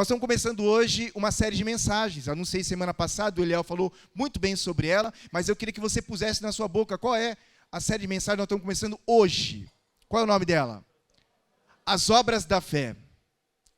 Nós estamos começando hoje uma série de mensagens. Anunciei semana passada, o Eliel falou muito bem sobre ela, mas eu queria que você pusesse na sua boca qual é a série de mensagens que nós estamos começando hoje. Qual é o nome dela? As Obras da Fé.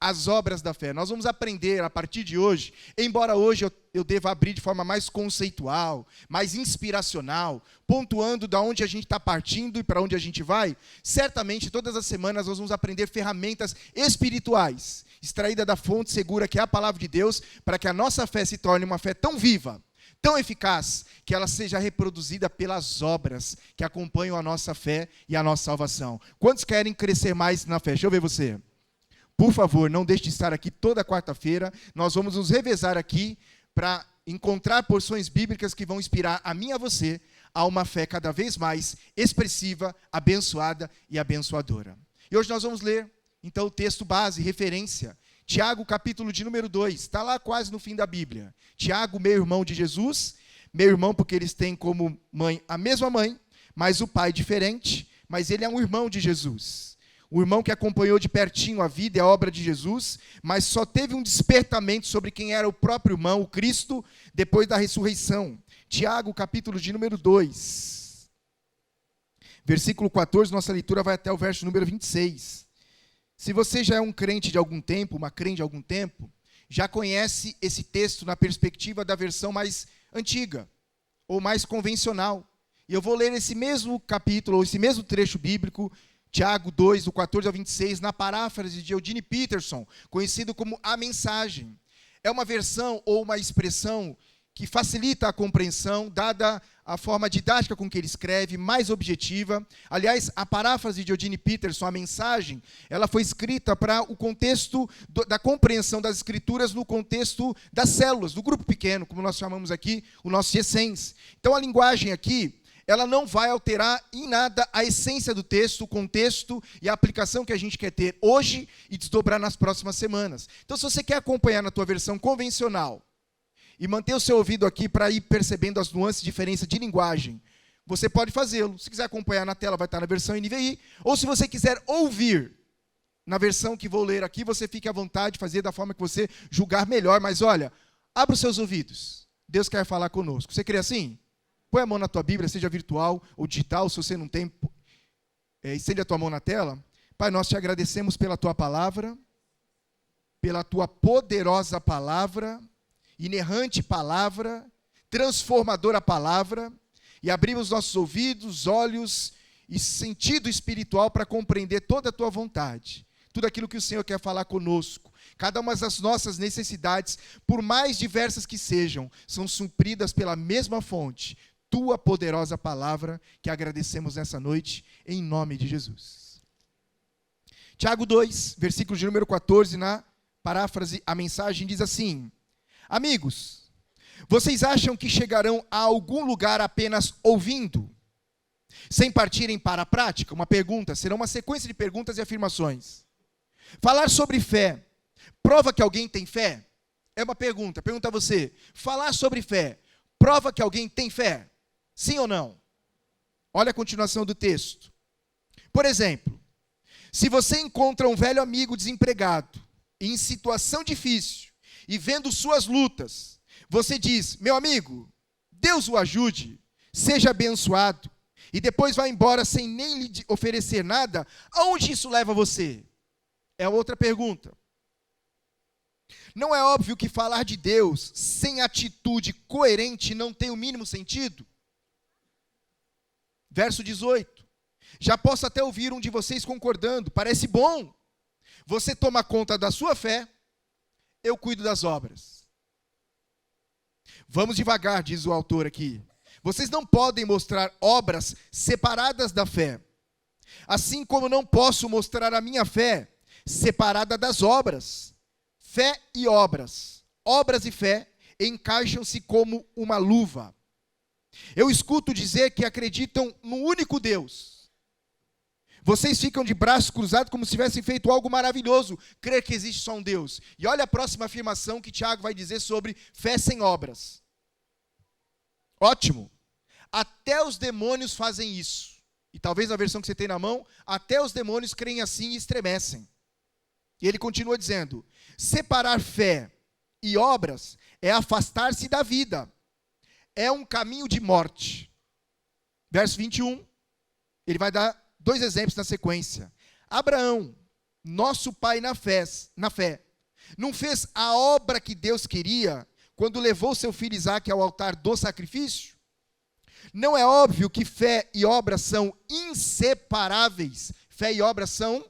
As Obras da Fé. Nós vamos aprender a partir de hoje, embora hoje eu deva abrir de forma mais conceitual, mais inspiracional, pontuando de onde a gente está partindo e para onde a gente vai, certamente todas as semanas nós vamos aprender ferramentas espirituais, extraídas da fonte segura que é a palavra de Deus, para que a nossa fé se torne uma fé tão viva, tão eficaz, que ela seja reproduzida pelas obras que acompanham a nossa fé e a nossa salvação. Quantos querem crescer mais na fé? Deixa eu ver você. Por favor, não deixe de estar aqui toda quarta-feira. Nós vamos nos revezar aqui para encontrar porções bíblicas que vão inspirar a mim e a você a uma fé cada vez mais expressiva, abençoada e abençoadora. E hoje nós vamos ler, então, o texto base, referência, Tiago, capítulo de número 2, está lá quase no fim da Bíblia. Tiago, meu irmão de Jesus, meu irmão porque eles têm como mãe a mesma mãe, mas o pai diferente, mas ele é um irmão de Jesus. O irmão que acompanhou de pertinho a vida e a obra de Jesus, mas só teve um despertamento sobre quem era o próprio irmão, o Cristo, depois da ressurreição. Tiago, capítulo de número 2. Versículo 14, nossa leitura vai até o verso número 26. Se você já é um crente de algum tempo, uma crente de algum tempo, já conhece esse texto na perspectiva da versão mais antiga, ou mais convencional. E eu vou ler esse mesmo capítulo, ou esse mesmo trecho bíblico, Tiago 2, do 14 ao 26, na paráfrase de Eugene Peterson, conhecido como A Mensagem. É uma versão ou uma expressão que facilita a compreensão, dada a forma didática com que ele escreve, mais objetiva. Aliás, a paráfrase de Eugene Peterson, A Mensagem, ela foi escrita para o contexto da compreensão das Escrituras no contexto das células, do grupo pequeno, como nós chamamos aqui, o nosso essência. Então, a linguagem aqui, ela não vai alterar em nada a essência do texto, o contexto e a aplicação que a gente quer ter hoje e desdobrar nas próximas semanas. Então, se você quer acompanhar na tua versão convencional e manter o seu ouvido aqui para ir percebendo as nuances e diferença de linguagem, você pode fazê-lo. Se quiser acompanhar na tela, vai estar na versão NVI. Ou se você quiser ouvir na versão que vou ler aqui, você fique à vontade de fazer da forma que você julgar melhor. Mas olha, abra os seus ouvidos. Deus quer falar conosco. Você crê assim? Põe a mão na tua Bíblia, seja virtual ou digital, se você não tem, estende a tua mão na tela. Pai, nós te agradecemos pela tua palavra, pela tua poderosa palavra, inerrante palavra, transformadora palavra, e abrimos nossos ouvidos, olhos e sentido espiritual para compreender toda a tua vontade, tudo aquilo que o Senhor quer falar conosco. Cada uma das nossas necessidades, por mais diversas que sejam, são supridas pela mesma fonte, tua poderosa palavra, que agradecemos nessa noite, em nome de Jesus. Tiago 2, versículo de número 14, na paráfrase, a mensagem diz assim: amigos, vocês acham que chegarão a algum lugar apenas ouvindo, sem partirem para a prática? Uma pergunta, será uma sequência de perguntas e afirmações. Falar sobre fé, prova que alguém tem fé? É uma pergunta, pergunta a você. Falar sobre fé, prova que alguém tem fé? Sim ou não? Olha a continuação do texto. Por exemplo, se você encontra um velho amigo desempregado, em situação difícil, e vendo suas lutas, você diz: meu amigo, Deus o ajude, seja abençoado, e depois vai embora sem nem lhe oferecer nada, aonde isso leva você? É outra pergunta. Não é óbvio que falar de Deus sem atitude coerente não tem o mínimo sentido? Verso 18. Já posso até ouvir um de vocês concordando, parece bom. Você toma conta da sua fé, eu cuido das obras. Vamos devagar, diz o autor aqui. Vocês não podem mostrar obras separadas da fé. Assim como não posso mostrar a minha fé separada das obras. Fé e obras. Obras e fé encaixam-se como uma luva. Eu escuto dizer que acreditam no único Deus. Vocês ficam de braços cruzados como se tivessem feito algo maravilhoso, crer que existe só um Deus. E olha a próxima afirmação que Tiago vai dizer sobre fé sem obras. Ótimo. Até os demônios fazem isso. E talvez na versão que você tem na mão, até os demônios creem assim e estremecem. E ele continua dizendo: separar fé e obras é afastar-se da vida, é um caminho de morte. Verso 21, ele vai dar 2 exemplos na sequência. Abraão, nosso pai na fé, não fez a obra que Deus queria quando levou seu filho Isaque ao altar do sacrifício? Não é óbvio que fé e obras são inseparáveis? Fé e obras são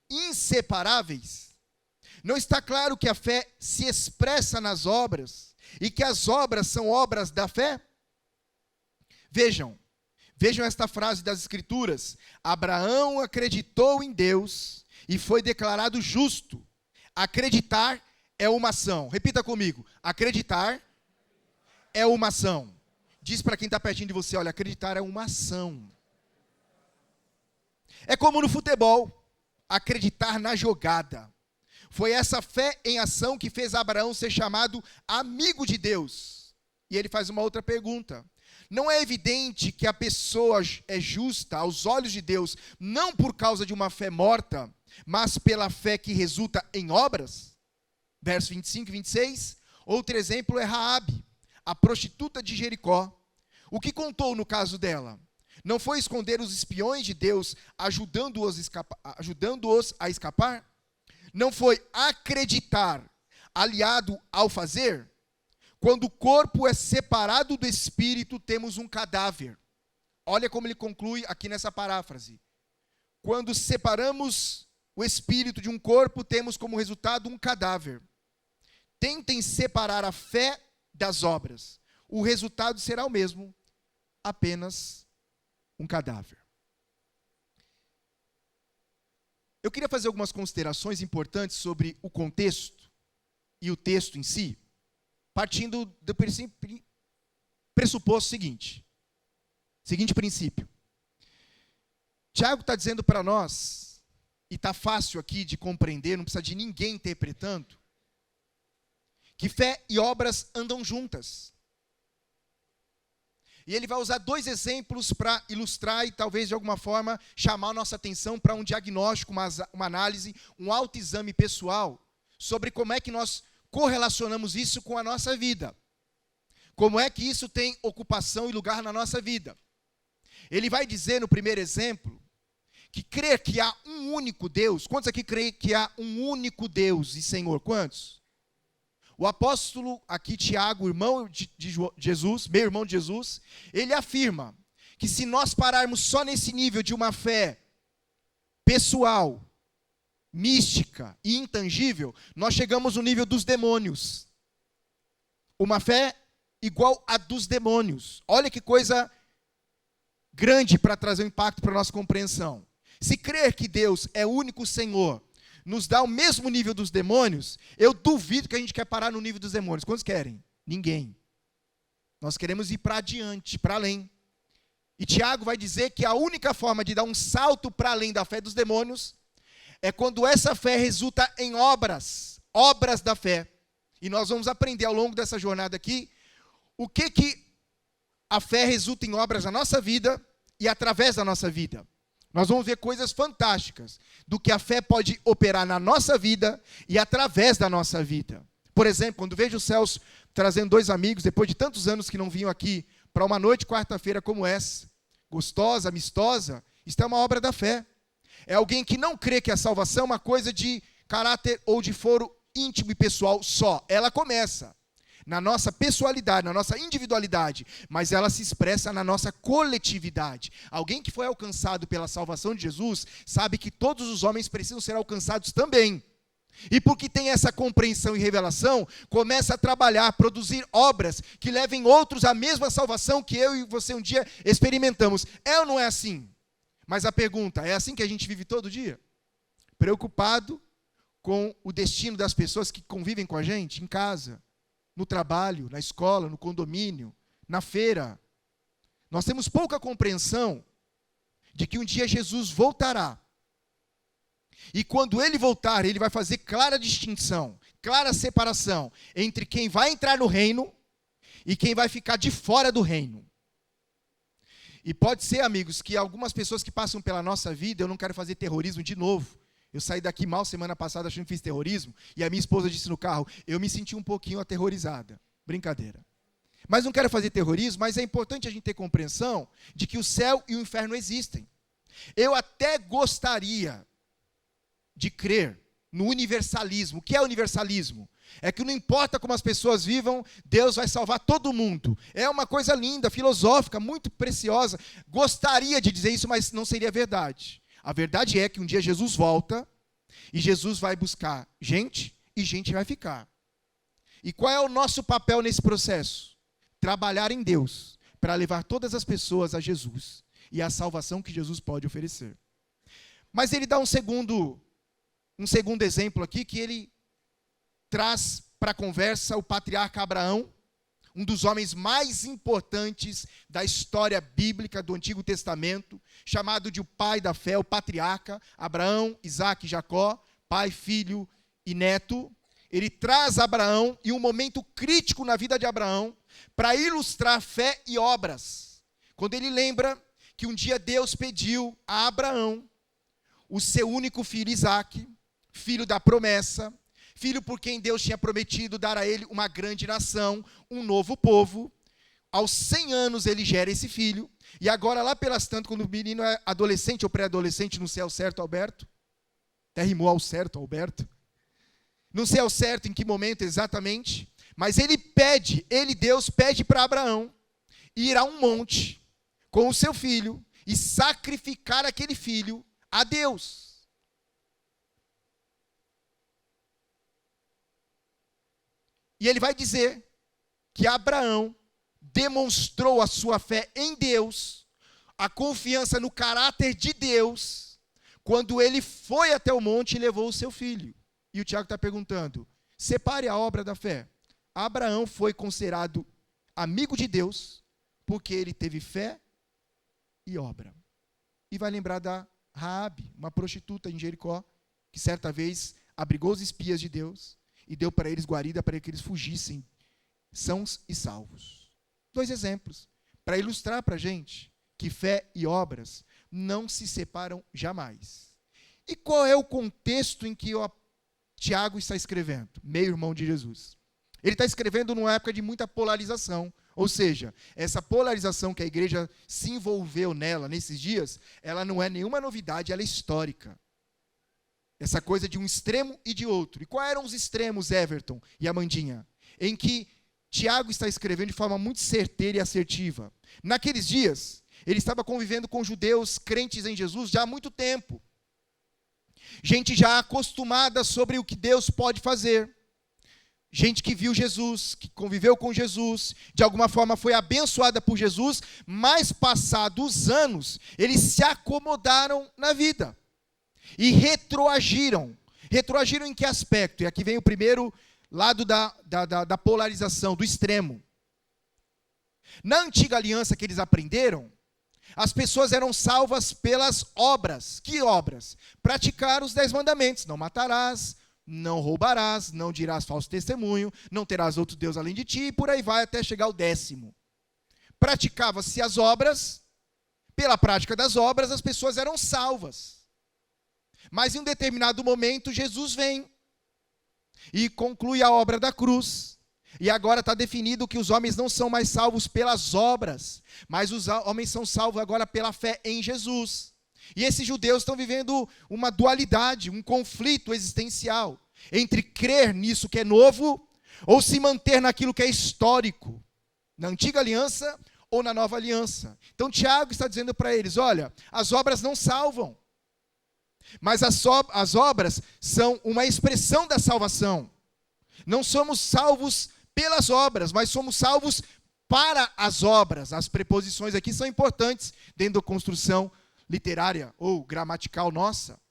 inseparáveis. Não está claro que a fé se expressa nas obras e que as obras são obras da fé? Vejam esta frase das Escrituras: Abraão acreditou em Deus e foi declarado justo. Acreditar é uma ação. Repita comigo: acreditar é uma ação. Diz para quem está pertinho de você: olha, acreditar é uma ação. É como no futebol, acreditar na jogada. Foi essa fé em ação que fez Abraão ser chamado amigo de Deus. E ele faz uma outra pergunta: não é evidente que a pessoa é justa aos olhos de Deus, não por causa de uma fé morta, mas pela fé que resulta em obras? Verso 25 e 26. Outro exemplo é Raabe, a prostituta de Jericó. O que contou no caso dela? Não foi esconder os espiões de Deus, ajudando-os a escapar? Não foi acreditar, aliado ao fazer? Quando o corpo é separado do espírito, temos um cadáver. Olha como ele conclui aqui nessa paráfrase. Quando separamos o espírito de um corpo, temos como resultado um cadáver. Tentem separar a fé das obras. O resultado será o mesmo, apenas um cadáver. Eu queria fazer algumas considerações importantes sobre o contexto e o texto em si, partindo do pressuposto seguinte princípio. Tiago está dizendo para nós, e está fácil aqui de compreender, não precisa de ninguém interpretando, que fé e obras andam juntas. E ele vai usar 2 exemplos para ilustrar e talvez de alguma forma chamar a nossa atenção para um diagnóstico, uma análise, um autoexame pessoal sobre como é que nós correlacionamos isso com a nossa vida. Como é que isso tem ocupação e lugar na nossa vida. Ele vai dizer no primeiro exemplo que crer que há um único Deus. Quantos aqui creem que há um único Deus e Senhor? Quantos? O apóstolo aqui, Tiago, irmão de Jesus, meu irmão de Jesus, ele afirma que se nós pararmos só nesse nível de uma fé pessoal, mística e intangível, nós chegamos no nível dos demônios. Uma fé igual a dos demônios. Olha que coisa grande para trazer um impacto para a nossa compreensão. Se crer que Deus é o único Senhor nos dá o mesmo nível dos demônios, eu duvido que a gente quer parar no nível dos demônios. Quantos querem? Ninguém. Nós queremos ir para adiante, para além. E Tiago vai dizer que a única forma de dar um salto para além da fé dos demônios é quando essa fé resulta em obras da fé. E nós vamos aprender ao longo dessa jornada aqui o que a fé resulta em obras na nossa vida e através da nossa vida. Nós vamos ver coisas fantásticas do que a fé pode operar na nossa vida e através da nossa vida. Por exemplo, quando vejo os céus trazendo 2 amigos, depois de tantos anos que não vinham aqui, para uma noite quarta-feira como essa, gostosa, amistosa, isso é uma obra da fé. É alguém que não crê que a salvação é uma coisa de caráter ou de foro íntimo e pessoal só. Ela começa na nossa pessoalidade, na nossa individualidade, mas ela se expressa na nossa coletividade. Alguém que foi alcançado pela salvação de Jesus, sabe que todos os homens precisam ser alcançados também. E porque tem essa compreensão e revelação, começa a trabalhar, produzir obras que levem outros à mesma salvação que eu e você um dia experimentamos. É ou não é assim? Mas a pergunta, é assim que a gente vive todo dia? Preocupado com o destino das pessoas que convivem com a gente em casa, no trabalho, na escola, no condomínio, na feira. Nós temos pouca compreensão de que um dia Jesus voltará. E quando ele voltar, ele vai fazer clara distinção, clara separação entre quem vai entrar no reino e quem vai ficar de fora do reino. E pode ser, amigos, que algumas pessoas que passam pela nossa vida, eu não quero fazer terrorismo de novo, Eu saí daqui mal semana passada achando que fiz terrorismo, e a minha esposa disse no carro, eu me senti um pouquinho aterrorizada. Brincadeira. Mas não quero fazer terrorismo, mas é importante a gente ter compreensão de que o céu e o inferno existem. Eu até gostaria de crer no universalismo. O que é universalismo? É que não importa como as pessoas vivam, Deus vai salvar todo mundo. É uma coisa linda, filosófica, muito preciosa. Gostaria de dizer isso, mas não seria verdade. A verdade é que um dia Jesus volta e Jesus vai buscar gente e gente vai ficar. E qual é o nosso papel nesse processo? Trabalhar em Deus para levar todas as pessoas a Jesus e a salvação que Jesus pode oferecer. Mas ele dá um segundo exemplo aqui, que ele traz para a conversa o patriarca Abraão, um dos homens mais importantes da história bíblica do Antigo Testamento, chamado de o pai da fé, o patriarca, Abraão, Isaque e Jacó, pai, filho e neto. Ele traz Abraão em um momento crítico na vida de Abraão, para ilustrar fé e obras. Quando ele lembra que um dia Deus pediu a Abraão o seu único filho Isaque, filho da promessa, filho por quem Deus tinha prometido dar a ele uma grande nação, um novo povo. Aos 100 anos ele gera esse filho, e agora lá pelas tantas, quando o menino é adolescente ou pré-adolescente, não sei ao certo, Alberto, até rimou ao certo, Alberto, não sei ao certo em que momento exatamente, mas Deus pede para Abraão ir a um monte com o seu filho e sacrificar aquele filho a Deus. E ele vai dizer que Abraão demonstrou a sua fé em Deus, a confiança no caráter de Deus, quando ele foi até o monte e levou o seu filho. E o Tiago está perguntando, separe a obra da fé. Abraão foi considerado amigo de Deus, porque ele teve fé e obra. E vai lembrar da Raabe, uma prostituta em Jericó, que certa vez abrigou os espias de Deus e deu para eles guarida para que eles fugissem, sãos e salvos. 2 exemplos, para ilustrar para a gente que fé e obras não se separam jamais. E qual é o contexto em que o Tiago está escrevendo? Meio irmão de Jesus. Ele está escrevendo numa época de muita polarização, ou seja, essa polarização que a igreja se envolveu nela nesses dias, ela não é nenhuma novidade, ela é histórica. Essa coisa de um extremo e de outro. E quais eram os extremos, Everton e Amandinha? Em que Tiago está escrevendo de forma muito certeira e assertiva. Naqueles dias, ele estava convivendo com judeus crentes em Jesus já há muito tempo. Gente já acostumada sobre o que Deus pode fazer. Gente que viu Jesus, que conviveu com Jesus, de alguma forma foi abençoada por Jesus, mas passados os anos, eles se acomodaram na vida. E retroagiram. Retroagiram em que aspecto? E aqui vem o primeiro lado da polarização, do extremo. Na antiga aliança que eles aprenderam, as pessoas eram salvas pelas obras. Que obras? Praticar os 10 mandamentos. Não matarás, não roubarás, não dirás falso testemunho, não terás outro Deus além de ti, e por aí vai até chegar ao 10º. Praticava-se as obras, pela prática das obras, as pessoas eram salvas. Mas em um determinado momento, Jesus vem e conclui a obra da cruz. E agora está definido que os homens não são mais salvos pelas obras, mas os homens são salvos agora pela fé em Jesus. E esses judeus estão vivendo uma dualidade, um conflito existencial, entre crer nisso que é novo, ou se manter naquilo que é histórico, na antiga aliança ou na nova aliança. Então Tiago está dizendo para eles, olha, as obras não salvam, mas as obras são uma expressão da salvação. Não somos salvos pelas obras, mas somos salvos para as obras. As preposições aqui são importantes dentro da construção literária ou gramatical nossa.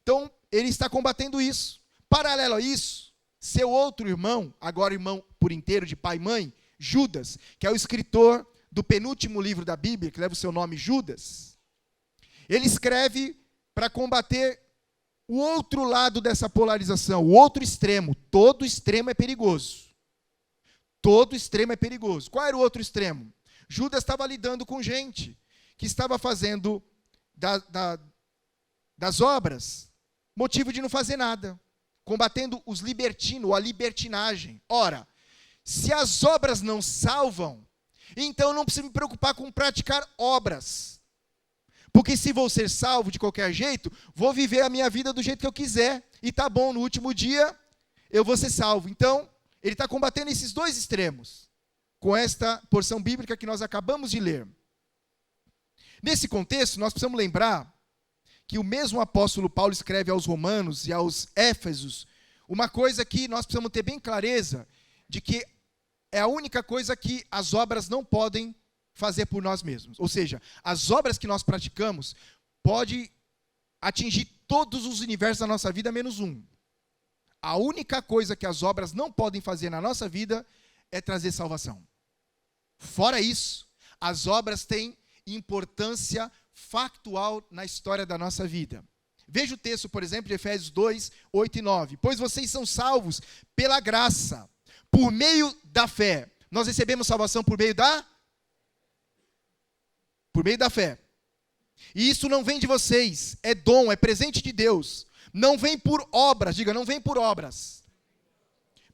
Então, ele está combatendo isso. Paralelo a isso, seu outro irmão, agora irmão por inteiro de pai e mãe, Judas, que é o escritor do penúltimo livro da Bíblia, que leva o seu nome Judas, ele escreve para combater o outro lado dessa polarização, o outro extremo. Todo extremo é perigoso. Todo extremo é perigoso. Qual era o outro extremo? Judas estava lidando com gente que estava fazendo das obras motivo de não fazer nada, combatendo os libertinos, ou a libertinagem. Ora, se as obras não salvam, então eu não preciso me preocupar com praticar obras. Porque se vou ser salvo de qualquer jeito, vou viver a minha vida do jeito que eu quiser, e tá bom, no último dia eu vou ser salvo. Então, ele está combatendo esses dois extremos, com esta porção bíblica que nós acabamos de ler. Nesse contexto, nós precisamos lembrar que o mesmo apóstolo Paulo escreve aos Romanos e aos Éfesos uma coisa que nós precisamos ter bem clareza, de que é a única coisa que as obras não podem fazer por nós mesmos. Ou seja, as obras que nós praticamos podem atingir todos os universos da nossa vida, menos um. A única coisa que as obras não podem fazer na nossa vida é trazer salvação. Fora isso, as obras têm importância factual na história da nossa vida. Veja o texto, por exemplo, de Efésios 2, 8 e 9. Pois vocês são salvos pela graça, por meio da fé. Nós recebemos salvação por meio da fé. E isso não vem de vocês, é dom, é presente de Deus. Não vem por obras, diga, não vem por obras,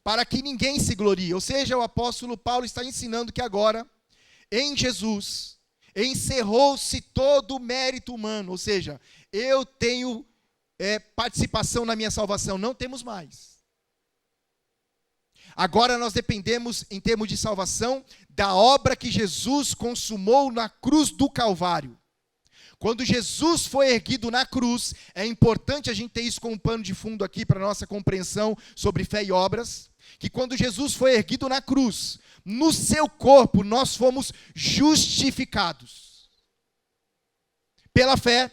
para que ninguém se glorie. Ou seja, o apóstolo Paulo está ensinando que agora, em Jesus, encerrou-se todo o mérito humano. Ou seja, eu tenho participação na minha salvação, não temos mais. Agora nós dependemos, em termos de salvação, da obra que Jesus consumou na cruz do Calvário. Quando Jesus foi erguido na cruz, é importante a gente ter isso como pano de fundo aqui para a nossa compreensão sobre fé e obras, que quando Jesus foi erguido na cruz, no seu corpo nós fomos justificados. Pela fé,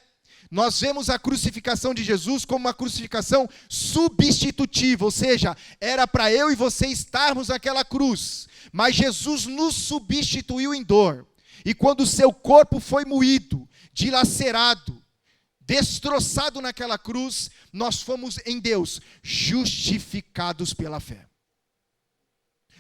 nós vemos a crucificação de Jesus como uma crucificação substitutiva, ou seja, era para eu e você estarmos naquela cruz, mas Jesus nos substituiu em dor. E quando o seu corpo foi moído, dilacerado, destroçado naquela cruz, nós fomos em Deus justificados pela fé.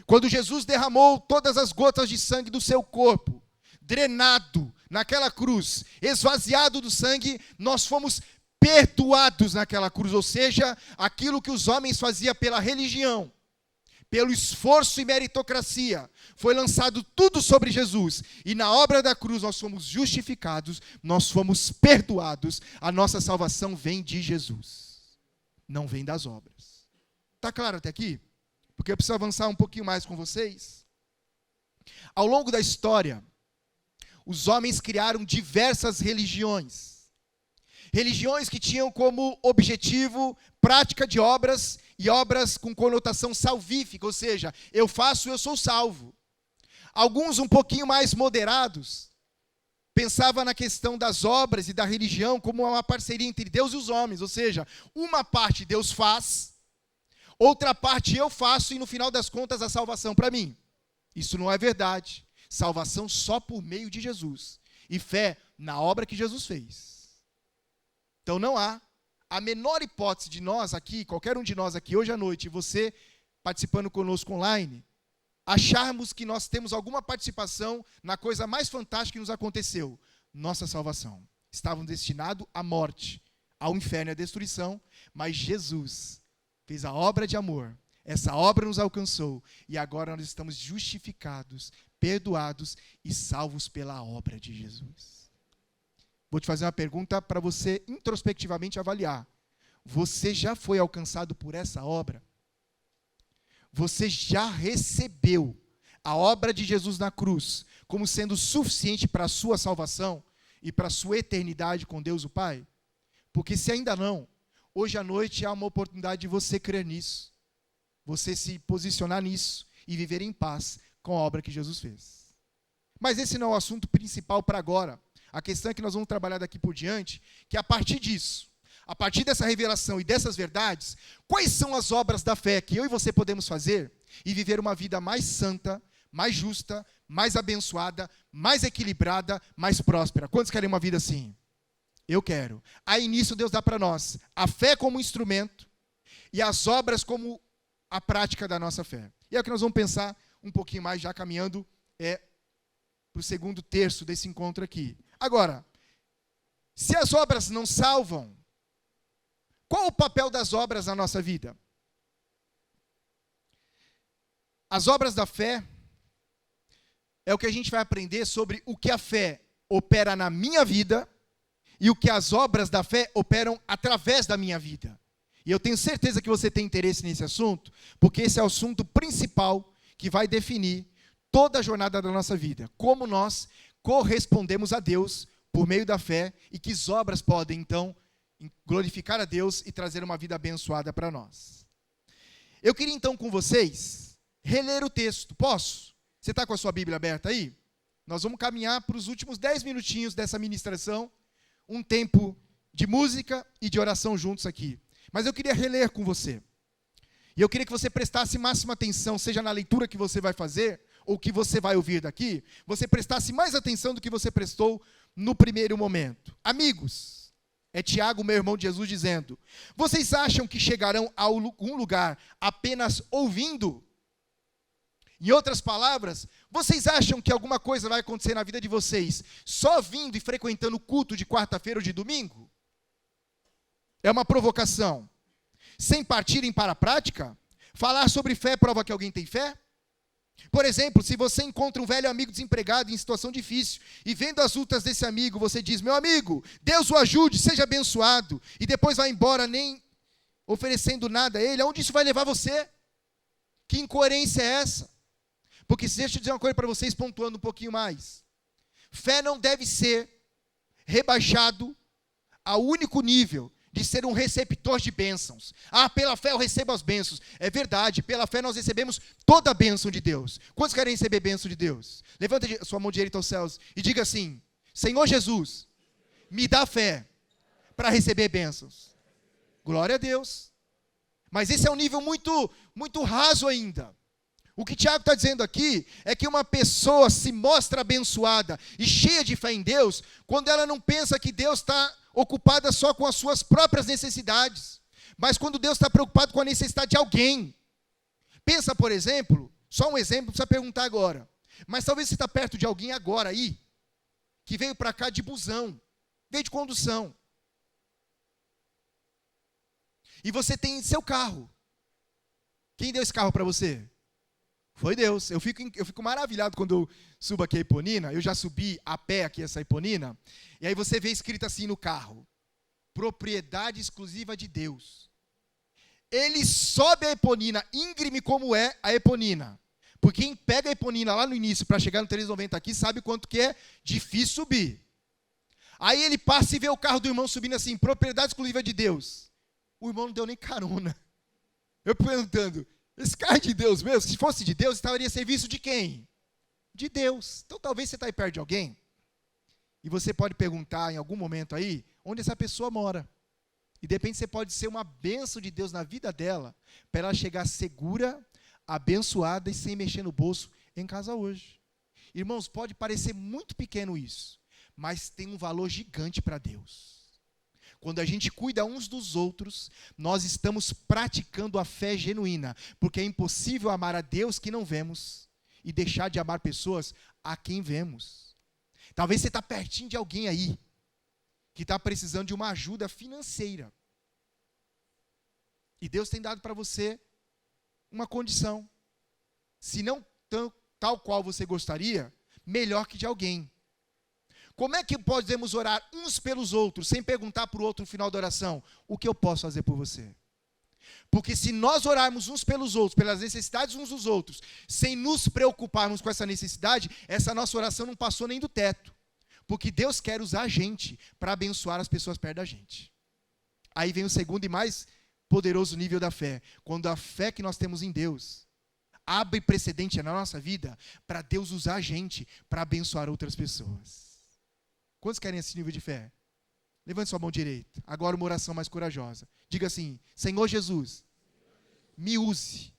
Quando Jesus derramou todas as gotas de sangue do seu corpo, drenado naquela cruz, esvaziado do sangue, nós fomos perdoados naquela cruz. Ou seja, aquilo que os homens faziam pela religião, pelo esforço e meritocracia, foi lançado tudo sobre Jesus. E na obra da cruz nós fomos justificados, nós fomos perdoados. A nossa salvação vem de Jesus, não vem das obras. Está claro até aqui? Porque eu preciso avançar um pouquinho mais com vocês. Ao longo da história, os homens criaram diversas religiões. Religiões que tinham como objetivo prática de obras, e obras com conotação salvífica, ou seja, eu faço, eu sou salvo. Alguns um pouquinho mais moderados, pensavam na questão das obras e da religião como uma parceria entre Deus e os homens, ou seja, uma parte Deus faz, outra parte eu faço, e no final das contas a salvação para mim. Isso não é verdade. Salvação só por meio de Jesus. E fé na obra que Jesus fez. Então não há a menor hipótese de nós aqui, qualquer um de nós aqui hoje à noite, você participando conosco online, acharmos que nós temos alguma participação na coisa mais fantástica que nos aconteceu. Nossa salvação. Estávamos destinados à morte, ao inferno e à destruição, mas Jesus fez a obra de amor. Essa obra nos alcançou e agora nós estamos justificados, perdoados e salvos pela obra de Jesus. Vou te fazer uma pergunta para você introspectivamente avaliar. Você já foi alcançado por essa obra? Você já recebeu a obra de Jesus na cruz como sendo suficiente para a sua salvação e para a sua eternidade com Deus o Pai? Porque se ainda não, hoje à noite há uma oportunidade de você crer nisso. Você se posicionar nisso e viver em paz com a obra que Jesus fez. Mas esse não é o assunto principal para agora. A questão é que nós vamos trabalhar daqui por diante, que a partir disso, a partir dessa revelação e dessas verdades, quais são as obras da fé que eu e você podemos fazer e viver uma vida mais santa, mais justa, mais abençoada, mais equilibrada, mais próspera? Quantos querem uma vida assim? Eu quero. Aí nisso Deus dá para nós a fé como instrumento e as obras como a prática da nossa fé. E é o que nós vamos pensar um pouquinho mais, já caminhando para o segundo terço desse encontro aqui. Agora, se as obras não salvam, Qual o papel das obras na nossa vida? As obras da fé é o que a gente vai aprender sobre o que a fé opera na minha vida e o que as obras da fé operam através da minha vida. E eu tenho certeza que você tem interesse nesse assunto, porque esse é o assunto principal que vai definir toda a jornada da nossa vida. Como nós correspondemos a Deus por meio da fé e que obras podem, então, glorificar a Deus e trazer uma vida abençoada para nós. Eu queria, então, com vocês, reler o texto. Posso? Você está com a sua Bíblia aberta aí? Nós vamos caminhar para os últimos 10 minutinhos dessa ministração, um tempo de música e de oração juntos aqui. Mas eu queria reler com você. E eu queria que você prestasse máxima atenção, seja na leitura que você vai fazer, ou que você vai ouvir daqui, você prestasse mais atenção do que você prestou no primeiro momento. Amigos, é Tiago, meu irmão de Jesus, dizendo: vocês acham que chegarão a algum lugar apenas ouvindo? Em outras palavras, vocês acham que alguma coisa vai acontecer na vida de vocês só vindo e frequentando o culto de quarta-feira ou de domingo? É uma provocação. Sem partirem para a prática? Falar sobre fé prova que alguém tem fé? Por exemplo, se você encontra um velho amigo desempregado em situação difícil e vendo as lutas desse amigo, você diz: meu amigo, Deus o ajude, seja abençoado, e depois vai embora nem oferecendo nada a ele, aonde isso vai levar você? Que incoerência é essa? Porque deixa eu dizer uma coisa para vocês, pontuando um pouquinho mais. Fé não deve ser rebaixado ao único nível de ser um receptor de bênçãos. Ah, pela fé eu recebo as bênçãos. É verdade, pela fé nós recebemos toda a bênção de Deus. Quantos querem receber bênção de Deus? Levanta sua mão direita aos céus e diga assim: Senhor Jesus, me dá fé para receber bênçãos. Glória a Deus. Mas esse é um nível muito, muito raso ainda. O que Tiago está dizendo aqui é que uma pessoa se mostra abençoada e cheia de fé em Deus quando ela não pensa que Deus está ocupada só com as suas próprias necessidades, mas quando Deus está preocupado com a necessidade de alguém. Pensa, por exemplo, só um exemplo, não precisa perguntar agora, mas talvez você está perto de alguém agora aí, que veio para cá de busão, veio de condução, e você tem seu carro. Quem deu esse carro para você? Foi Deus. Eu fico maravilhado quando eu subo aqui a Eponina. Eu já subi a pé aqui essa Eponina. E aí você vê escrito assim no carro: propriedade exclusiva de Deus. Ele sobe a Eponina, íngreme como é a Eponina. Porque quem pega a Eponina lá no início para chegar no 390 aqui sabe quanto que é difícil subir. Aí ele passa e vê o carro do irmão subindo assim: propriedade exclusiva de Deus. O irmão não deu nem carona. Eu perguntando: esse carro é de Deus mesmo? Se fosse de Deus, estaria a serviço de quem? De Deus. Então talvez você está aí perto de alguém, e você pode perguntar em algum momento aí, onde essa pessoa mora. E de repente você pode ser uma bênção de Deus na vida dela, para ela chegar segura, abençoada e sem mexer no bolso em casa hoje. Irmãos, pode parecer muito pequeno isso, mas tem um valor gigante para Deus. Quando a gente cuida uns dos outros, nós estamos praticando a fé genuína, porque é impossível amar a Deus que não vemos e deixar de amar pessoas a quem vemos. Talvez você está pertinho de alguém aí, que está precisando de uma ajuda financeira. E Deus tem dado para você uma condição, se não tal qual você gostaria, melhor que de alguém. Como é que podemos orar uns pelos outros, sem perguntar para o outro no final da oração: o que eu posso fazer por você? Porque se nós orarmos uns pelos outros, pelas necessidades uns dos outros, sem nos preocuparmos com essa necessidade, essa nossa oração não passou nem do teto. Porque Deus quer usar a gente para abençoar as pessoas perto da gente. Aí vem o segundo e mais poderoso nível da fé. Quando a fé que nós temos em Deus abre precedente na nossa vida para Deus usar a gente para abençoar outras pessoas. Quantos querem esse nível de fé? Levante sua mão direita. Agora uma oração mais corajosa. Diga assim: Senhor Jesus, me use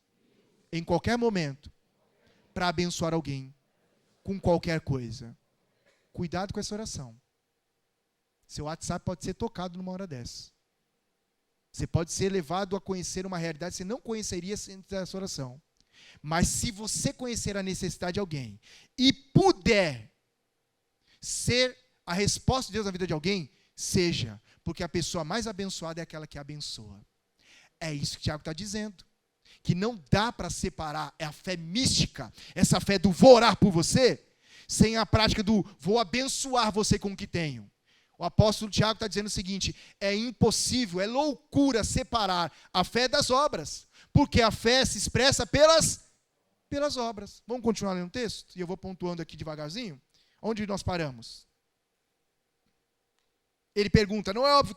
em qualquer momento para abençoar alguém com qualquer coisa. Cuidado com essa oração. Seu WhatsApp pode ser tocado numa hora dessa. Você pode ser levado a conhecer uma realidade que você não conheceria sem essa oração. Mas se você conhecer a necessidade de alguém e puder ser a resposta de Deus na vida de alguém, seja, porque a pessoa mais abençoada é aquela que abençoa. É isso que o Tiago está dizendo. Que não dá para separar a fé mística, essa fé do vou orar por você, sem a prática do vou abençoar você com o que tenho. O apóstolo Tiago está dizendo o seguinte: é impossível, é loucura separar a fé das obras, porque a fé se expressa pelas obras. Vamos continuar lendo o texto? E eu vou pontuando aqui devagarzinho. Onde nós paramos? Ele pergunta, não é óbvio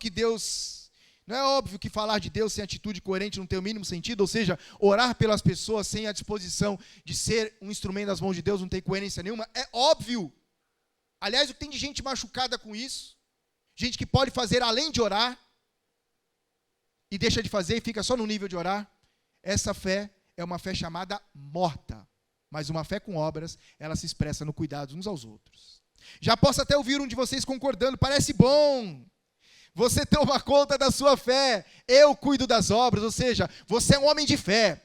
que falar de Deus sem atitude coerente não tem o mínimo sentido? Ou seja, orar pelas pessoas sem a disposição de ser um instrumento das mãos de Deus não tem coerência nenhuma? É óbvio. Aliás, o que tem de gente machucada com isso? Gente que pode fazer além de orar e deixa de fazer e fica só no nível de orar. Essa fé é uma fé chamada morta. Mas uma fé com obras, ela se expressa no cuidado uns aos outros. Já posso até ouvir um de vocês concordando, parece bom. Você toma conta da sua fé, eu cuido das obras, ou seja, você é um homem de fé,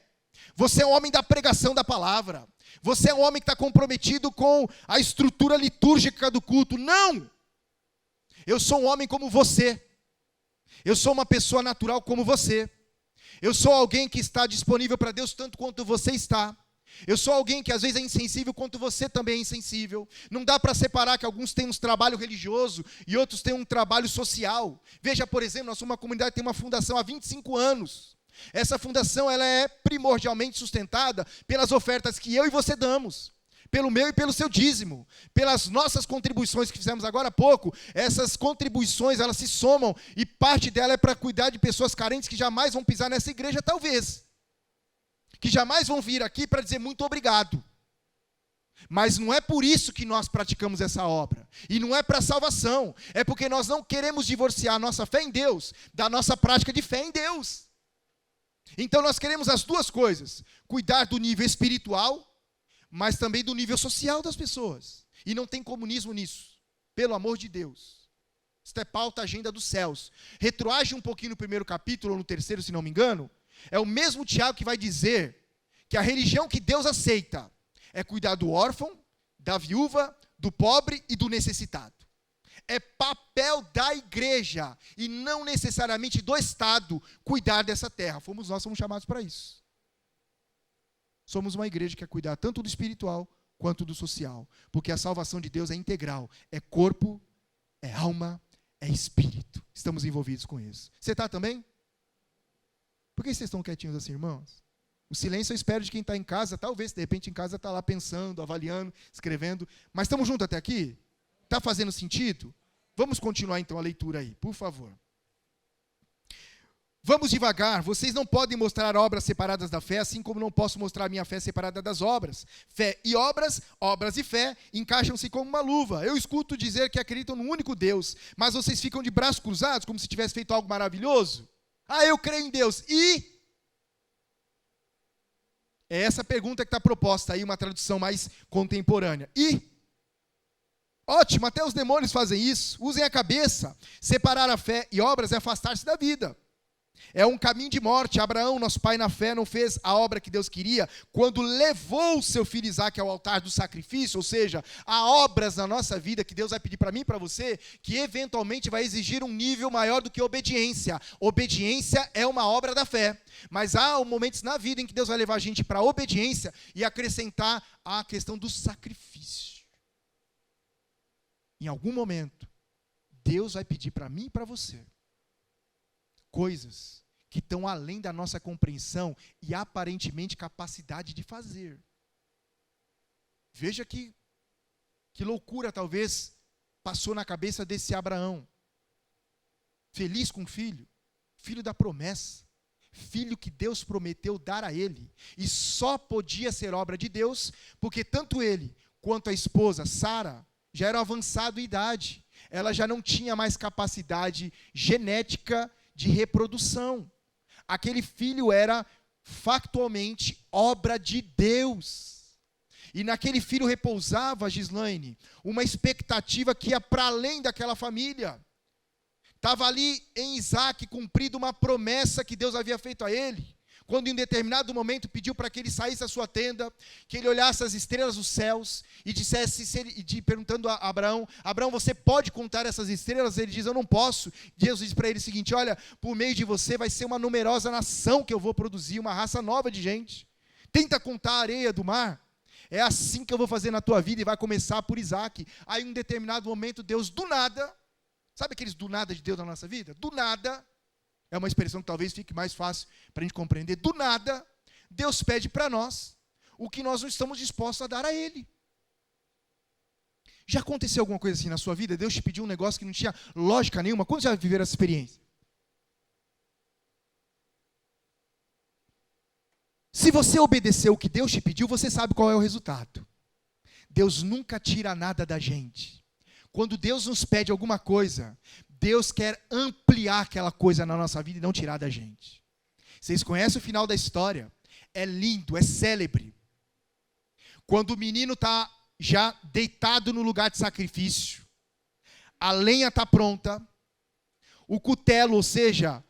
você é um homem da pregação da palavra, você é um homem que está comprometido com a estrutura litúrgica do culto. Não! Eu sou um homem como você, eu sou uma pessoa natural como você, eu sou alguém que está disponível para Deus tanto quanto você está. Eu sou alguém que às vezes é insensível quanto você também é insensível. Não dá para separar que alguns têm um trabalho religioso e outros têm um trabalho social. Veja, por exemplo, nós somos uma comunidade que tem uma fundação há 25 anos. Essa fundação ela é primordialmente sustentada pelas ofertas que eu e você damos. Pelo meu e pelo seu dízimo. Pelas nossas contribuições que fizemos agora há pouco. Essas contribuições elas se somam e parte dela é para cuidar de pessoas carentes que jamais vão pisar nessa igreja, talvez. Que jamais vão vir aqui para dizer muito obrigado. Mas não é por isso que nós praticamos essa obra. E não é para salvação. É porque nós não queremos divorciar a nossa fé em Deus da nossa prática de fé em Deus. Então nós queremos as duas coisas. Cuidar do nível espiritual, mas também do nível social das pessoas. E não tem comunismo nisso. Pelo amor de Deus. Isso é pauta agenda dos céus. Retroage um pouquinho no primeiro capítulo, ou no terceiro, se não me engano. É o mesmo Tiago que vai dizer que a religião que Deus aceita é cuidar do órfão, da viúva, do pobre e do necessitado. É papel da igreja e não necessariamente do Estado cuidar dessa terra. Nós somos chamados para isso. Somos uma igreja que quer cuidar tanto do espiritual quanto do social. Porque a salvação de Deus é integral. É corpo, é alma, é espírito. Estamos envolvidos com isso. Você está também? Por que vocês estão quietinhos assim, irmãos? O silêncio eu espero de quem está em casa. Talvez, de repente, em casa está lá pensando, avaliando, escrevendo. Mas estamos juntos até aqui? Está fazendo sentido? Vamos continuar, então, a leitura aí, por favor. Vamos devagar. Vocês não podem mostrar obras separadas da fé, assim como não posso mostrar minha fé separada das obras. Fé e obras, obras e fé, encaixam-se como uma luva. Eu escuto dizer que acreditam num único Deus, mas vocês ficam de braços cruzados, como se tivesse feito algo maravilhoso. Eu creio em Deus. E? É essa pergunta que está proposta aí, uma tradução mais contemporânea. E? Ótimo, até os demônios fazem isso. Usem a cabeça. Separar a fé e obras é afastar-se da vida. É um caminho de morte. Abraão, nosso pai na fé, não fez a obra que Deus queria quando levou o seu filho Isaque ao altar do sacrifício, ou seja, há obras na nossa vida que Deus vai pedir para mim e para você, que eventualmente vai exigir um nível maior do que obediência. Obediência é uma obra da fé, mas há momentos na vida em que Deus vai levar a gente para a obediência e acrescentar a questão do sacrifício. Em algum momento, Deus vai pedir para mim e para você coisas que estão além da nossa compreensão e aparentemente capacidade de fazer. Veja que loucura talvez passou na cabeça desse Abraão. Feliz com o filho, filho da promessa, filho que Deus prometeu dar a ele. E só podia ser obra de Deus, porque tanto ele quanto a esposa, Sara, já eram avançados em idade. Ela já não tinha mais capacidade genética de reprodução. Aquele filho era factualmente obra de Deus. E naquele filho repousava, Gislaine, uma expectativa que ia para além daquela família. Estava ali em Isaque cumprida uma promessa que Deus havia feito a ele. quando em um determinado momento pediu para que ele saísse da sua tenda, que ele olhasse as estrelas dos céus e dissesse, perguntando a Abraão, Abraão, você pode contar essas estrelas? Ele diz, eu não posso. Deus diz para ele o seguinte, olha, por meio de você vai ser uma numerosa nação que eu vou produzir, uma raça nova de gente. Tenta contar a areia do mar. É assim que eu vou fazer na tua vida, e vai começar por Isaac. Aí em um determinado momento, Deus do nada, sabe aqueles do nada de Deus na nossa vida? Do nada, é uma expressão que talvez fique mais fácil para a gente compreender. Do nada, Deus pede para nós o que nós não estamos dispostos a dar a Ele. Já aconteceu alguma coisa assim na sua vida? Deus te pediu um negócio que não tinha lógica nenhuma? Quando já viveram essa experiência? Se você obedeceu o que Deus te pediu, você sabe qual é o resultado. Deus nunca tira nada da gente. Quando Deus nos pede alguma coisa, Deus quer ampliar aquela coisa na nossa vida e não tirar da gente. Vocês conhecem o final da história? É lindo, é célebre. Quando o menino está já deitado no lugar de sacrifício, a lenha está pronta, o cutelo, ou seja,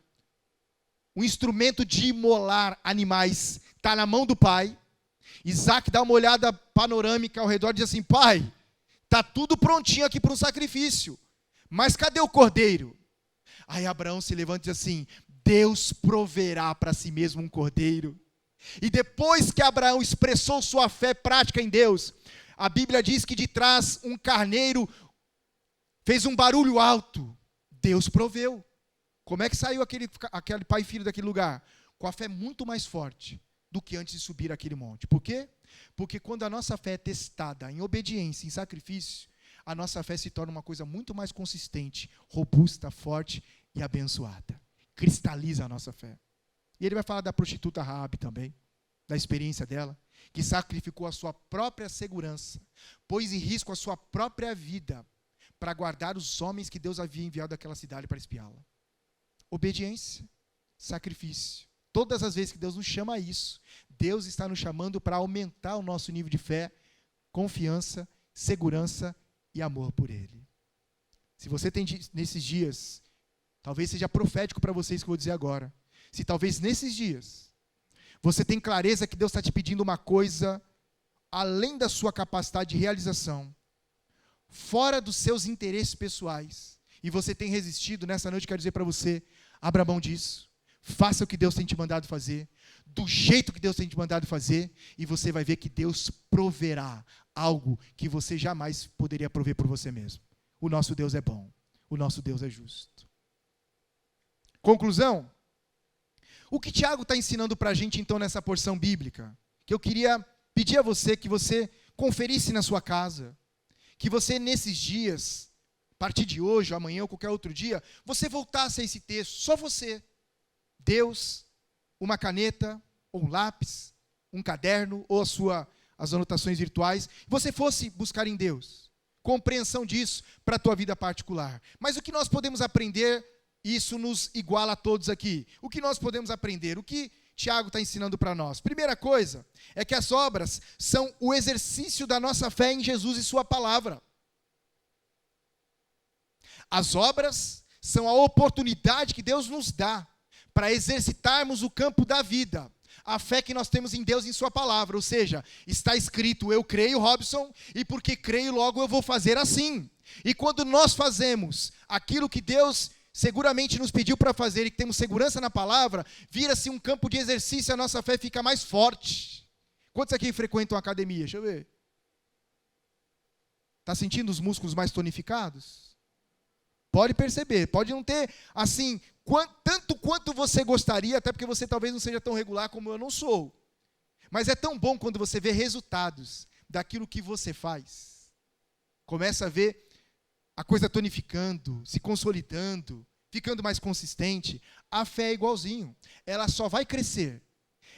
o instrumento de imolar animais, está na mão do pai. Isaac dá uma olhada panorâmica ao redor e diz assim, pai, está tudo prontinho aqui para um sacrifício. Mas cadê o cordeiro? Aí Abraão se levanta e diz assim, Deus proverá para si mesmo um cordeiro. E depois que Abraão expressou sua fé prática em Deus, a Bíblia diz que de trás um carneiro fez um barulho alto. Deus proveu. Como é que saiu aquele pai e filho daquele lugar? Com a fé muito mais forte do que antes de subir aquele monte. Por quê? Porque quando a nossa fé é testada em obediência, em sacrifício, a nossa fé se torna uma coisa muito mais consistente, robusta, forte e abençoada. Cristaliza a nossa fé. E ele vai falar da prostituta Raabe também, da experiência dela, que sacrificou a sua própria segurança, pôs em risco a sua própria vida para guardar os homens que Deus havia enviado àquela cidade para espiá-la. Obediência, sacrifício. Todas as vezes que Deus nos chama a isso, Deus está nos chamando para aumentar o nosso nível de fé, confiança, segurança e amor por Ele. Se você tem nesses dias, talvez seja profético para vocês que eu vou dizer agora, se talvez nesses dias, você tem clareza que Deus está te pedindo uma coisa, além da sua capacidade de realização, fora dos seus interesses pessoais, e você tem resistido, nessa noite eu quero dizer para você, abra mão disso, faça o que Deus tem te mandado fazer, do jeito que Deus tem te mandado fazer, e você vai ver que Deus proverá algo que você jamais poderia prover por você mesmo. O nosso Deus é bom, o nosso Deus é justo. Conclusão, o que Tiago está ensinando para a gente então nessa porção bíblica, que eu queria pedir a você que você conferisse na sua casa, que você nesses dias, a partir de hoje, amanhã ou qualquer outro dia, você voltasse a esse texto, só você, Deus, uma caneta, ou um lápis, um caderno, ou as anotações virtuais, você fosse buscar em Deus, compreensão disso para a tua vida particular. Mas o que nós podemos aprender, isso nos iguala a todos aqui, o que nós podemos aprender, o que Tiago está ensinando para nós? Primeira coisa, é que as obras são o exercício da nossa fé em Jesus e sua palavra. As obras são a oportunidade que Deus nos dá para exercitarmos o campo da vida, a fé que nós temos em Deus e em sua palavra, ou seja, está escrito, eu creio, Robson, e porque creio, logo eu vou fazer assim. E quando nós fazemos aquilo que Deus seguramente nos pediu para fazer e que temos segurança na palavra, vira-se um campo de exercício e a nossa fé fica mais forte. Quantos aqui frequentam a academia? Deixa eu ver. Está sentindo os músculos mais tonificados? Pode perceber, pode não ter, assim, tanto quanto você gostaria, até porque você talvez não seja tão regular como eu não sou. Mas é tão bom quando você vê resultados daquilo que você faz. Começa a ver a coisa tonificando, se consolidando, ficando mais consistente. A fé é igualzinho. Ela só vai crescer,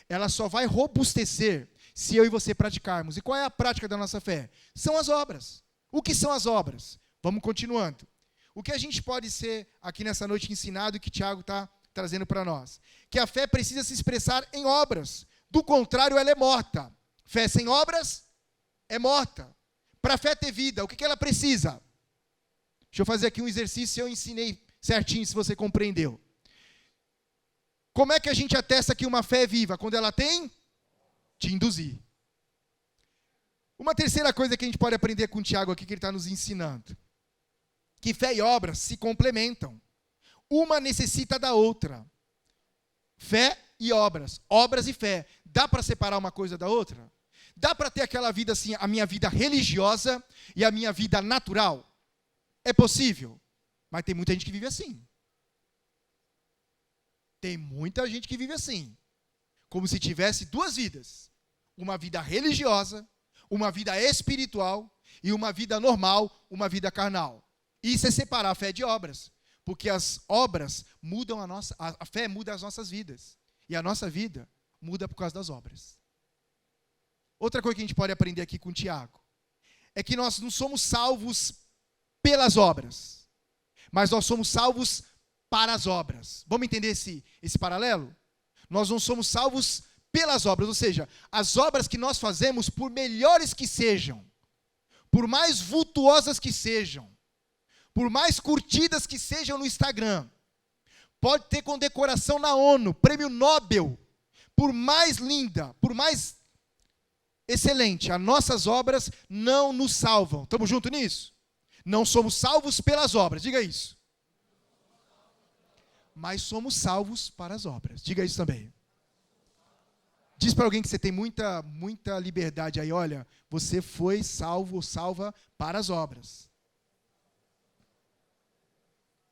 ela só vai robustecer se eu e você praticarmos. E qual é a prática da nossa fé? São as obras. O que são as obras? Vamos continuando. O que a gente pode ser aqui nessa noite ensinado e que Tiago está trazendo para nós? Que a fé precisa se expressar em obras. Do contrário, ela é morta. Fé sem obras é morta. Para a fé ter vida, o que ela precisa? Deixa eu fazer aqui um exercício, eu ensinei certinho, se você compreendeu. Como é que a gente atesta que uma fé é viva? Quando ela tem? Te induzir. Uma terceira coisa que a gente pode aprender com o Tiago aqui, que ele está nos ensinando. Que fé e obras se complementam. Uma necessita da outra. Fé e obras. Obras e fé. Dá para separar uma coisa da outra? Dá para ter aquela vida assim, a minha vida religiosa e a minha vida natural? É possível. Mas tem muita gente que vive assim. Tem muita gente que vive assim. Como se tivesse duas vidas. Uma vida religiosa, uma vida espiritual e uma vida normal, uma vida carnal. Isso é separar a fé de obras. Porque as obras mudam a fé muda as nossas vidas. E a nossa vida muda por causa das obras. Outra coisa que a gente pode aprender aqui com o Tiago é que nós não somos salvos pelas obras, mas nós somos salvos para as obras. Vamos entender esse paralelo? Nós não somos salvos pelas obras, ou seja, as obras que nós fazemos, por melhores que sejam, por mais vultuosas que sejam, por mais curtidas que sejam no Instagram, pode ter condecoração na ONU, prêmio Nobel, por mais linda, por mais excelente, as nossas obras não nos salvam. Estamos juntos nisso? Não somos salvos pelas obras, diga isso. Mas somos salvos para as obras, diga isso também. Diz para alguém que você tem muita liberdade aí, olha, você foi salvo ou salva para as obras.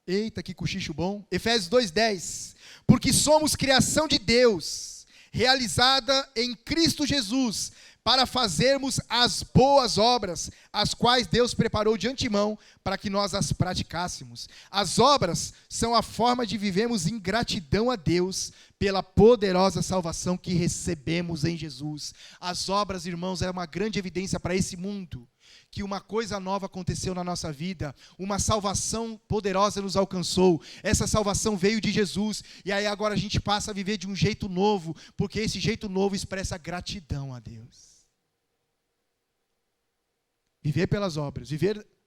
Eita, que cochicho bom. Efésios 2:10. Porque somos criação de Deus, realizada em Cristo Jesus, para fazermos as boas obras, as quais Deus preparou de antemão para que nós as praticássemos. As obras são a forma de vivermos em gratidão a Deus pela poderosa salvação que recebemos em Jesus. As obras, irmãos, é uma grande evidência para esse mundo que uma coisa nova aconteceu na nossa vida, uma salvação poderosa nos alcançou, essa salvação veio de Jesus, e aí agora a gente passa a viver de um jeito novo, porque esse jeito novo expressa gratidão a Deus. Viver pelas obras,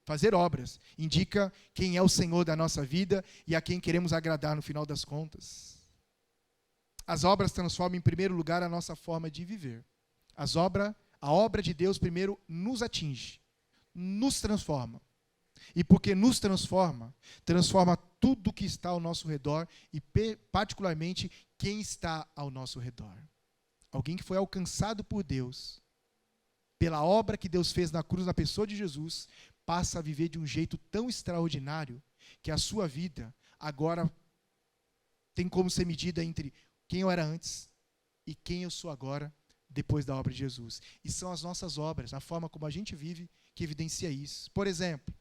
fazer obras, indica quem é o Senhor da nossa vida e a quem queremos agradar no final das contas. As obras transformam em primeiro lugar a nossa forma de viver. A obra de Deus primeiro nos atinge, nos transforma. E porque nos transforma, transforma tudo que está ao nosso redor e particularmente quem está ao nosso redor. Alguém que foi alcançado por Deus, pela obra que Deus fez na cruz, na pessoa de Jesus, passa a viver de um jeito tão extraordinário que a sua vida agora tem como ser medida entre quem eu era antes e quem eu sou agora, depois da obra de Jesus. E são as nossas obras, a forma como a gente vive, que evidencia isso. Por exemplo,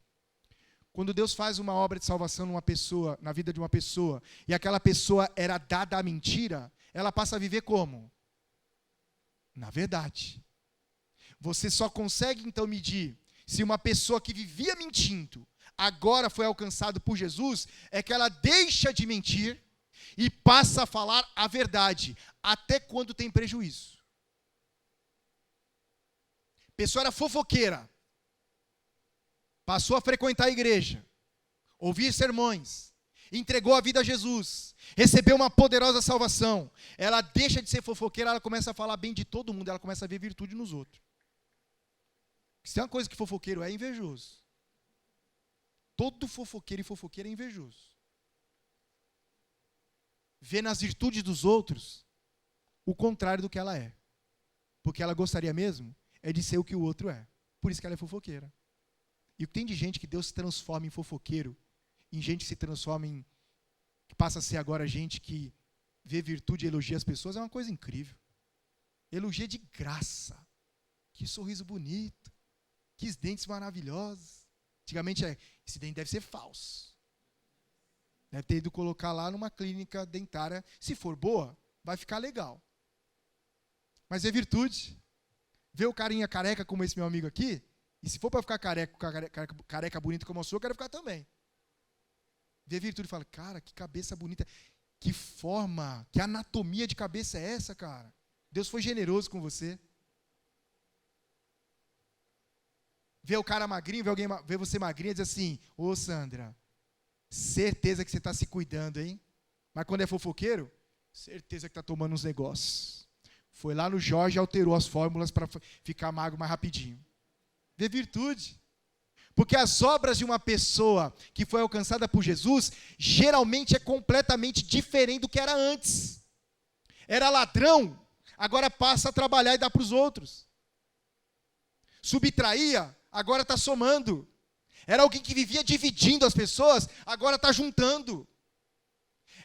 quando Deus faz uma obra de salvação numa pessoa, na vida de uma pessoa, e aquela pessoa era dada à mentira, ela passa a viver como? Na verdade. Você só consegue então medir se uma pessoa que vivia mentindo, agora foi alcançada por Jesus, é que ela deixa de mentir e passa a falar a verdade, até quando tem prejuízo. A pessoa era fofoqueira, passou a frequentar a igreja, ouvir sermões, entregou a vida a Jesus, recebeu uma poderosa salvação, ela deixa de ser fofoqueira, ela começa a falar bem de todo mundo, ela começa a ver virtude nos outros. Se tem uma coisa que fofoqueiro é invejoso. Todo fofoqueiro e fofoqueira é invejoso. Vê nas virtudes dos outros o contrário do que ela é. Porque ela gostaria mesmo é de ser o que o outro é. Por isso que ela é fofoqueira. E o que tem de gente que Deus se transforma em fofoqueiro, em gente que se transforma em... que passa a ser agora gente que vê virtude e elogia as pessoas, é uma coisa incrível. Elogia de graça. Que sorriso bonito. Que dentes maravilhosos. Antigamente, esse dente deve ser falso. Deve ter ido colocar lá numa clínica dentária. Se for boa, vai ficar legal. Mas é virtude. Vê o carinha careca como esse meu amigo aqui, e se for para ficar careca bonito como eu sou, eu quero ficar também. Vê virtude e fala, cara, que cabeça bonita. Que forma, que anatomia de cabeça é essa, cara? Deus foi generoso com você. Vê o cara magrinho, vê você magrinha e diz assim, ô Sandra, certeza que você está se cuidando, hein? Mas quando é fofoqueiro, Certeza que está tomando uns negócios. Foi lá no Jorge e alterou as fórmulas para ficar magro mais rapidinho. Vê virtude. Porque as obras de uma pessoa que foi alcançada por Jesus, geralmente é completamente diferente do que era antes. Era ladrão, agora passa a trabalhar e dá para os outros. Subtraía, agora está somando. Era alguém que vivia dividindo as pessoas, agora está juntando.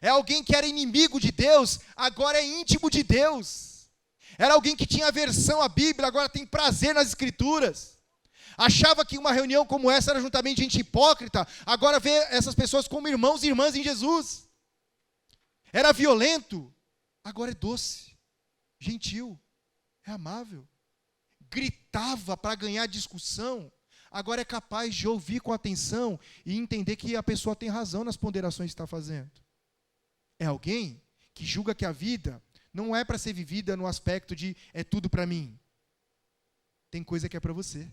É alguém que era inimigo de Deus, agora é íntimo de Deus. Era alguém que tinha aversão à Bíblia, agora tem prazer nas Escrituras. Achava que uma reunião como essa era juntamente gente hipócrita, agora vê essas pessoas como irmãos e irmãs em Jesus. Era violento, agora é doce, gentil, é amável. Gritava para ganhar discussão, agora é capaz de ouvir com atenção e entender que a pessoa tem razão nas ponderações que está fazendo. É alguém que julga que a vida não é para ser vivida no aspecto de é tudo para mim. Tem coisa que é para você.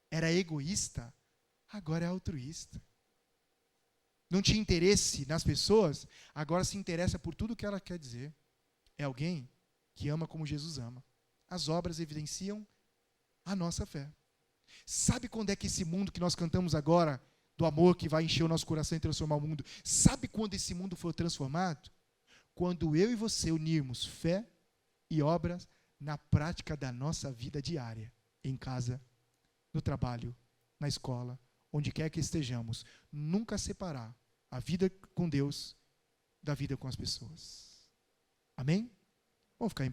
Era egoísta, agora é altruísta. Não tinha interesse nas pessoas, agora se interessa por tudo que ela quer dizer. É alguém que ama como Jesus ama. As obras evidenciam a nossa fé. Sabe quando é que esse mundo que nós cantamos agora, do amor que vai encher o nosso coração e transformar o mundo, sabe quando esse mundo for transformado? Quando eu e você unirmos fé e obras na prática da nossa vida diária, em casa, no trabalho, na escola, onde quer que estejamos, nunca separar a vida com Deus da vida com as pessoas. Amém? Vamos ficar em